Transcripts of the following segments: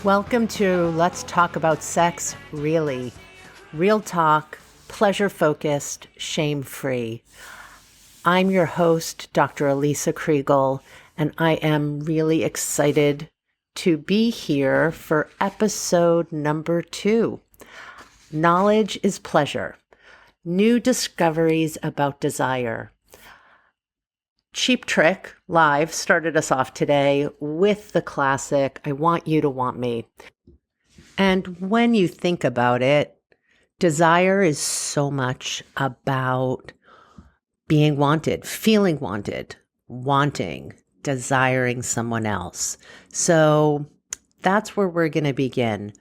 Welcome to Let's Talk About Sex Really. Real talk, pleasure-focused, shame-free. I'm your host, Dr. Alisa Kriegel, and I am really excited to be here for episode number 2. Knowledge is pleasure. New discoveries about desire. Cheap Trick Live started us off today with the classic, I Want You to Want Me. And when you think about it, desire is so much about being wanted, feeling wanted, wanting, desiring someone else. So that's where we're going to begin.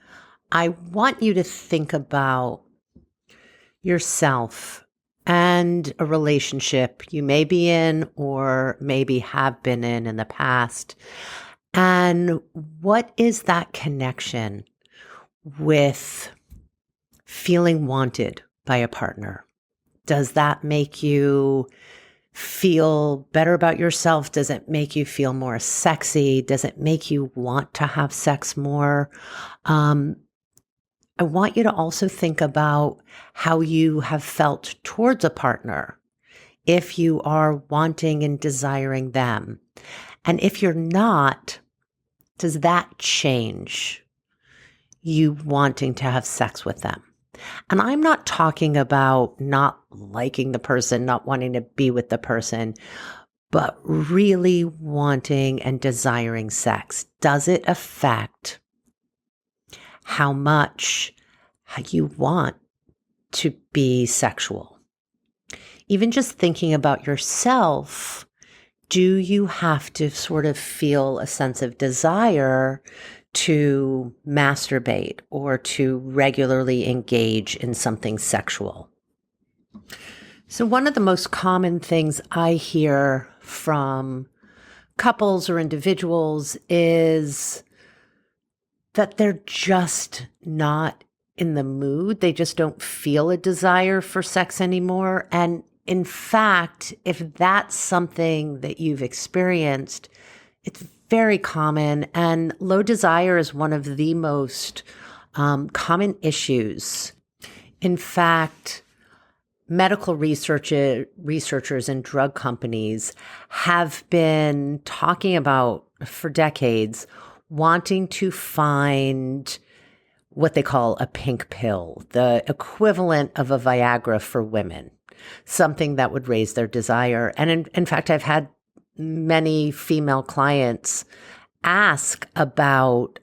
I want you to think about yourself and a relationship you may be in or maybe have been in the past. And what is that connection with feeling wanted by a partner? Does that make you feel better about yourself? Does it make you feel more sexy? Does it make you want to have sex more? I want you to also think about how you have felt towards a partner if you are wanting and desiring them. And if you're not, does that change you wanting to have sex with them? And I'm not talking about not liking the person, not wanting to be with the person, but really wanting and desiring sex. Does it affect how much you want to be sexual? Even just thinking about yourself, do you have to sort of feel a sense of desire to masturbate or to regularly engage in something sexual? So one of the most common things I hear from couples or individuals is that they're just not in the mood. They just don't feel a desire for sex anymore. And in fact, if that's something that you've experienced, it's very common. And low desire is one of the most common issues. In fact, medical researchers and drug companies have been talking about for decades wanting to find what they call a pink pill, the equivalent of a Viagra for women, something that would raise their desire. And in fact, I've had many female clients ask about,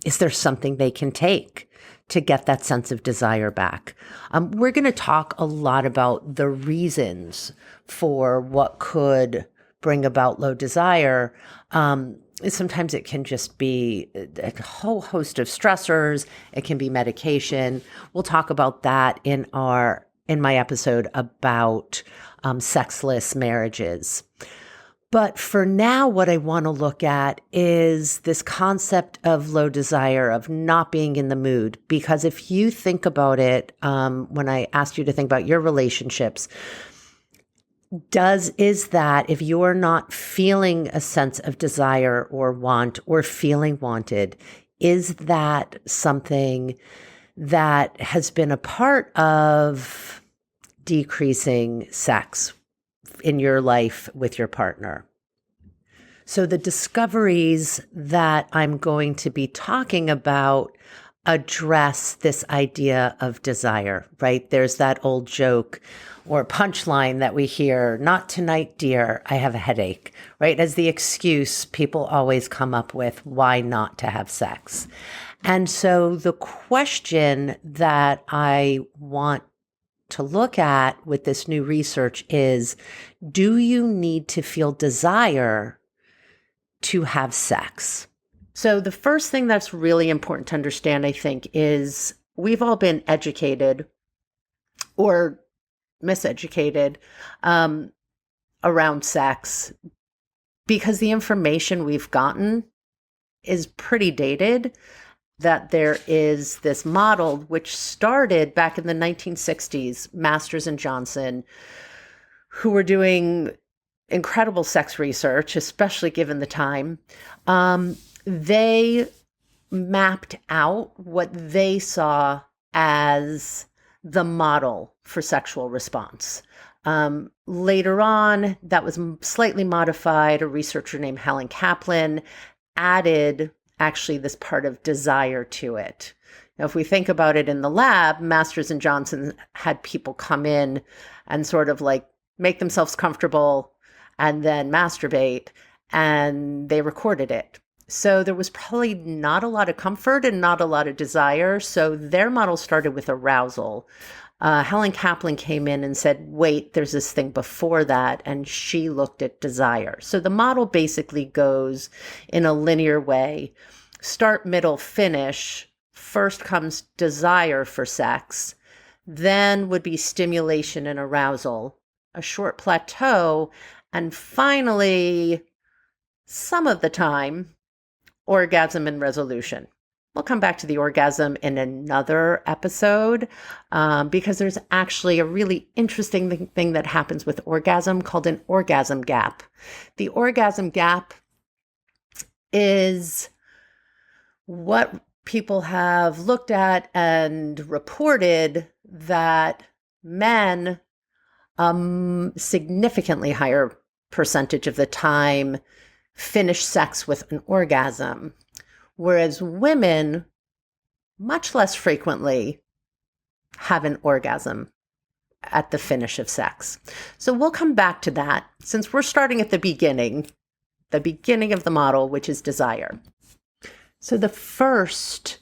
is there something they can take to get that sense of desire back? We're going to talk a lot about the reasons for what could bring about low desire. Sometimes it can just be a whole host of stressors. It can be medication. We'll talk about that in my episode about sexless marriages. But for now, what I want to look at is this concept of low desire, of not being in the mood. Because if you think about it, when I asked you to think about your relationships, is that if you're not feeling a sense of desire or want or feeling wanted, is that something that has been a part of decreasing sex in your life with your partner? So the discoveries that I'm going to be talking about address this idea of desire, right? There's that old joke or punchline that we hear, not tonight, dear, I have a headache, right? As the excuse people always come up with why not to have sex. And so the question that I want to look at with this new research is, do you need to feel desire to have sex? So the first thing that's really important to understand, I think, is we've all been educated or miseducated around sex because the information we've gotten is pretty dated, that there is this model which started back in the 1960s, Masters and Johnson, who were doing incredible sex research, especially given the time. They mapped out what they saw as the model for sexual response. Later on, that was slightly modified. A researcher named Helen Kaplan added actually this part of desire to it. Now, if we think about it in the lab, Masters and Johnson had people come in and sort of like make themselves comfortable and then masturbate, and they recorded it. So there was probably not a lot of comfort and not a lot of desire. So their model started with arousal. Helen Kaplan came in and said, wait, there's this thing before that. And she looked at desire. So the model basically goes in a linear way, start, middle, finish. First comes desire for sex, then would be stimulation and arousal, a short plateau, and finally, some of the time, orgasm and resolution. We'll come back to the orgasm in another episode because there's actually a really interesting thing that happens with orgasm called an orgasm gap. The orgasm gap is what people have looked at and reported that men, significantly higher percentage of the time, finish sex with an orgasm, whereas women much less frequently have an orgasm at the finish of sex. So we'll come back to that since we're starting at the beginning of the model, which is desire. So the first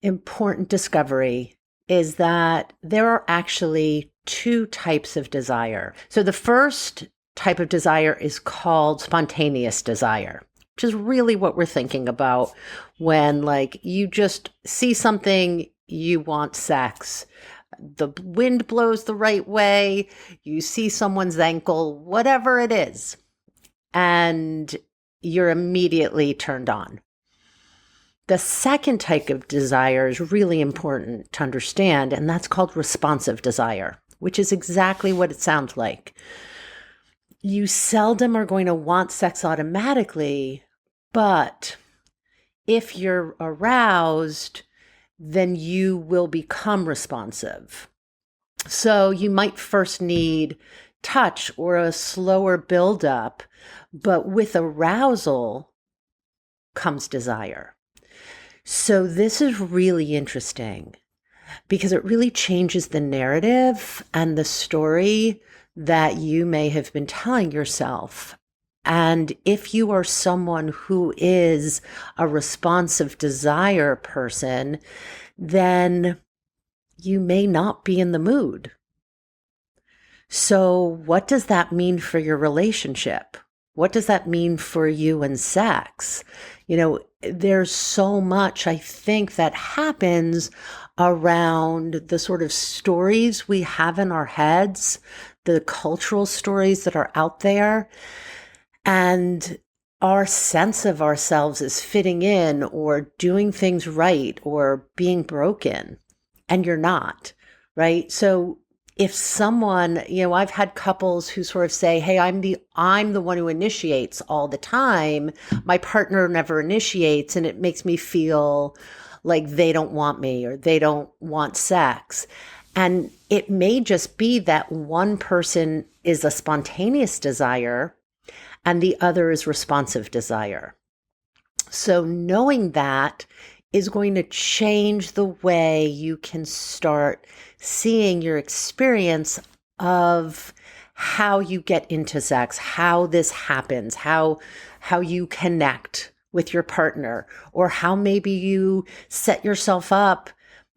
important discovery is that there are actually two types of desire. So the first type of desire is called spontaneous desire, which is really what we're thinking about when like you just see something, you want sex. The wind blows the right way, you see someone's ankle, whatever it is, and you're immediately turned on. The second type of desire is really important to understand, and that's called responsive desire, which is exactly what it sounds like. You seldom are going to want sex automatically, but if you're aroused, then you will become responsive. So you might first need touch or a slower buildup, but with arousal comes desire. So this is really interesting because it really changes the narrative and the story that you may have been telling yourself. And if you are someone who is a responsive desire person, then you may not be in the mood. So what does that mean for your relationship? What does that mean for you and sex? You know, there's so much, I think, that happens around the sort of stories we have in our heads, the cultural stories that are out there, and our sense of ourselves as fitting in or doing things right or being broken, and you're not, right? So if someone, you know, I've had couples who sort of say, hey, I'm the one who initiates all the time. My partner never initiates, and it makes me feel like they don't want me or they don't want sex. And it may just be that one person is a spontaneous desire and the other is responsive desire. So knowing that is going to change the way you can start seeing your experience of how you get into sex, how this happens, how you connect with your partner, or how maybe you set yourself up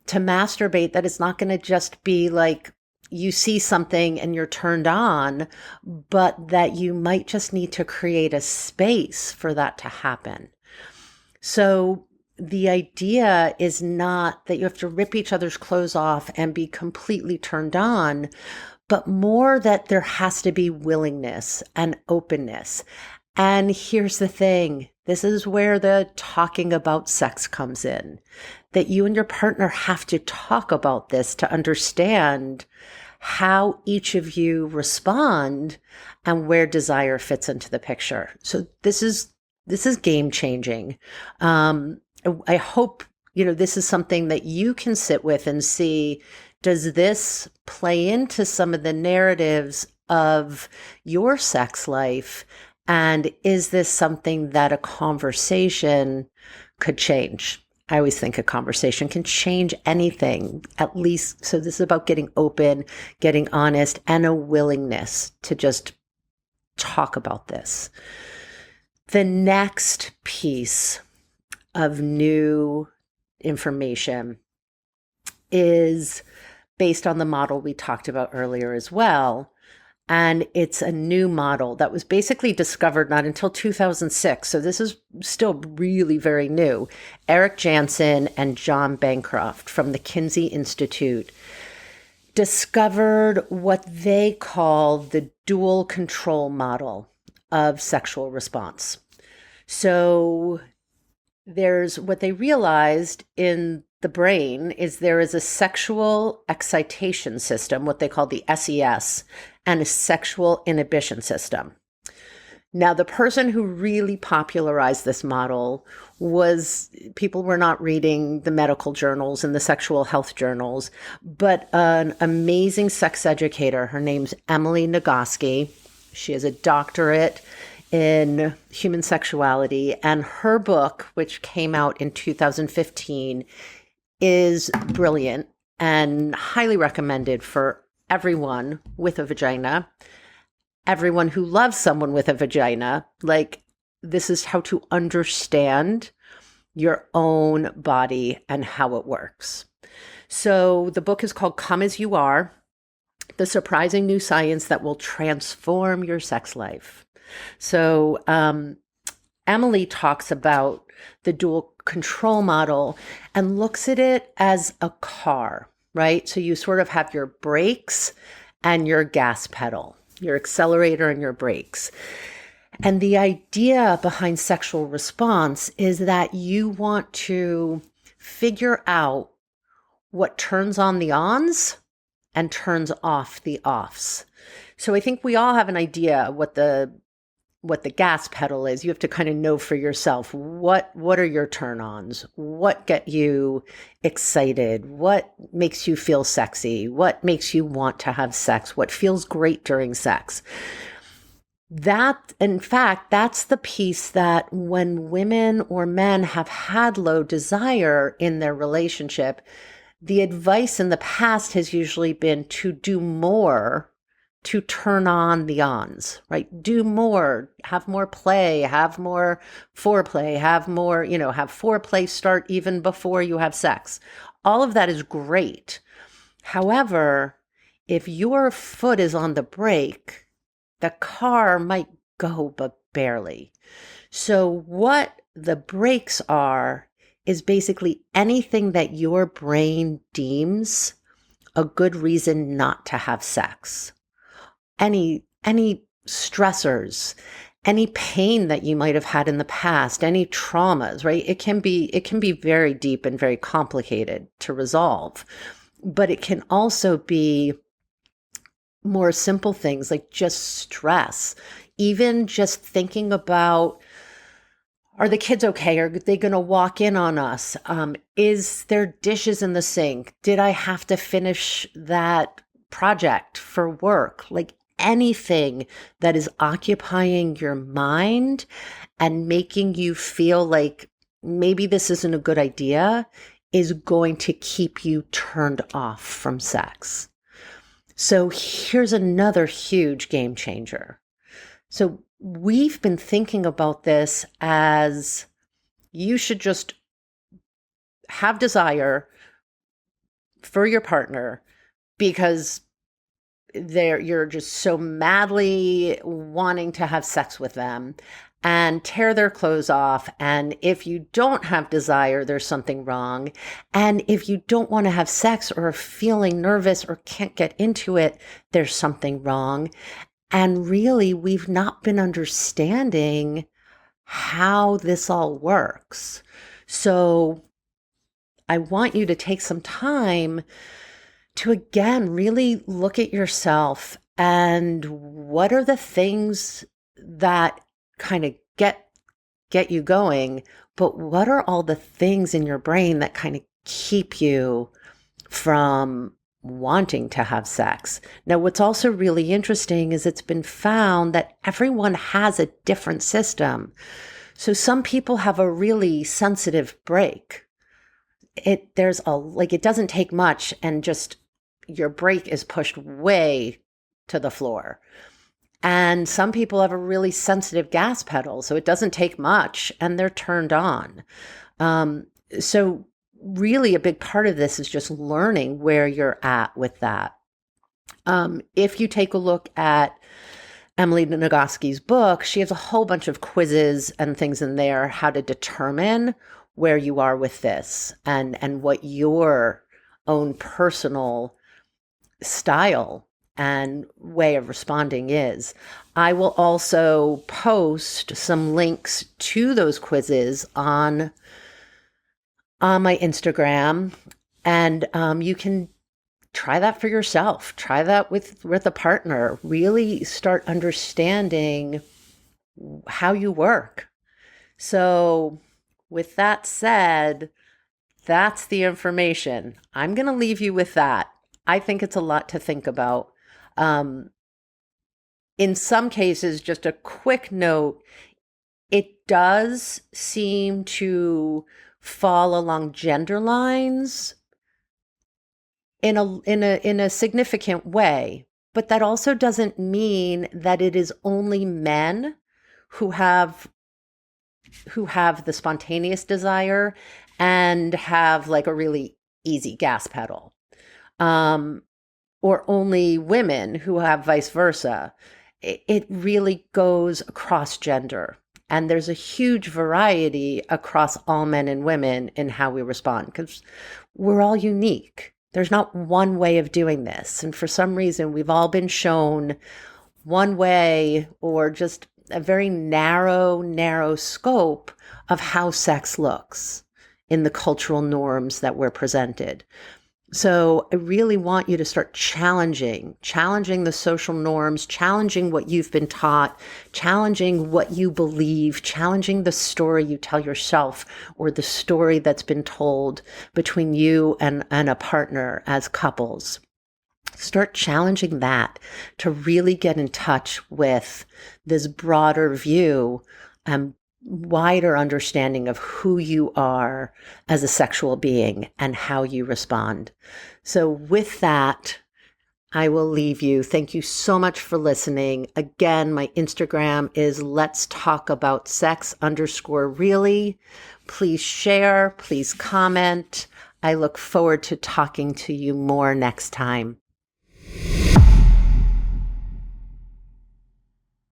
to masturbate, that it's not going to just be like you see something and you're turned on, but that you might just need to create a space for that to happen. So the idea is not that you have to rip each other's clothes off and be completely turned on, but more that there has to be willingness and openness. And here's the thing. This is where the talking about sex comes in, that you and your partner have to talk about this to understand how each of you respond and where desire fits into the picture. So this is game changing. I hope, this is something that you can sit with and see, does this play into some of the narratives of your sex life? And is this something that a conversation could change? I always think a conversation can change anything, at least. So this is about getting open, getting honest, and a willingness to just talk about this. The next piece of new information is based on the model we talked about earlier as well. And it's a new model that was basically discovered not until 2006. So this is still really very new. Eric Jansen and John Bancroft from the Kinsey Institute discovered what they call the dual control model of sexual response. So there's what they realized in the brain is there is a sexual excitation system, what they call the SES, and a sexual inhibition system. Now, the person who really popularized this model was people were not reading the medical journals and the sexual health journals, but an amazing sex educator. Her name's Emily Nagoski. She has a doctorate in human sexuality, and her book, which came out in 2015, is brilliant and highly recommended for everyone with a vagina, everyone who loves someone with a vagina. Like, this is how to understand your own body and how it works. So the book is called Come As You Are, The Surprising New Science That Will Transform Your Sex Life. So Emily talks about the dual control model and looks at it as a car, right? So you sort of have your brakes and your gas pedal, your accelerator and your brakes. And the idea behind sexual response is that you want to figure out what turns on the ons and turns off the offs. So I think we all have an idea what the gas pedal is. You have to kind of know for yourself, what are your turn-ons? What get you excited? What makes you feel sexy? What makes you want to have sex? What feels great during sex? That, in fact, that's the piece that when women or men have had low desire in their relationship, the advice in the past has usually been to do more to turn on the ons, right? Do more, have more play, have more foreplay, have more, have foreplay start even before you have sex. All of that is great. However, if your foot is on the brake, the car might go, but barely. So what the brakes are is basically anything that your brain deems a good reason not to have sex. Any stressors, any pain that you might have had in the past, any traumas, right? It can be very deep and very complicated to resolve, but it can also be more simple things like just stress, even just thinking about, are the kids okay? Are they going to walk in on us? Is there dishes in the sink? Did I have to finish that project for work? Like, anything that is occupying your mind and making you feel like maybe this isn't a good idea is going to keep you turned off from sex. So here's another huge game changer. So we've been thinking about this as you should just have desire for your partner because you're just so madly wanting to have sex with them and tear their clothes off. And if you don't have desire, there's something wrong. And if you don't want to have sex or are feeling nervous or can't get into it, there's something wrong. And really, we've not been understanding how this all works. So I want you to take some time to, again, really look at yourself and what are the things that kind of get get you going, but what are all the things in your brain that kind of keep you from wanting to have sex? Now, what's also really interesting is it's been found that everyone has a different system. So some people have a really sensitive break. It doesn't take much, and just your brake is pushed way to the floor. And some people have a really sensitive gas pedal, so it doesn't take much and they're turned on. So really a big part of this is just learning where you're at with that. If you take a look at Emily Nagoski's book, she has a whole bunch of quizzes and things in there, how to determine where you are with this and what your own personal style and way of responding is. I will also post some links to those quizzes on my Instagram, and you can try that for yourself. Try that with a partner. Really start understanding how you work. So with that said, that's the information. I'm going to leave you with that. I think it's a lot to think about. In some cases, just a quick note, it does seem to fall along gender lines in a significant way, but that also doesn't mean that it is only men who have the spontaneous desire and have like a really easy gas pedal. Or only women who have vice versa. It really goes across gender. And there's a huge variety across all men and women in how we respond, because we're all unique. There's not one way of doing this. And for some reason, we've all been shown one way, or just a very narrow scope of how sex looks in the cultural norms that we're presented. So I really want you to start challenging the social norms, challenging what you've been taught, challenging what you believe, challenging the story you tell yourself, or the story that's been told between you and a partner as couples. Start challenging that to really get in touch with this broader view, wider understanding of who you are as a sexual being and how you respond. So with that, I will leave you. Thank you so much for listening. Again, my Instagram is Let's Talk About Sex _really. Please share, please comment. I look forward to talking to you more next time.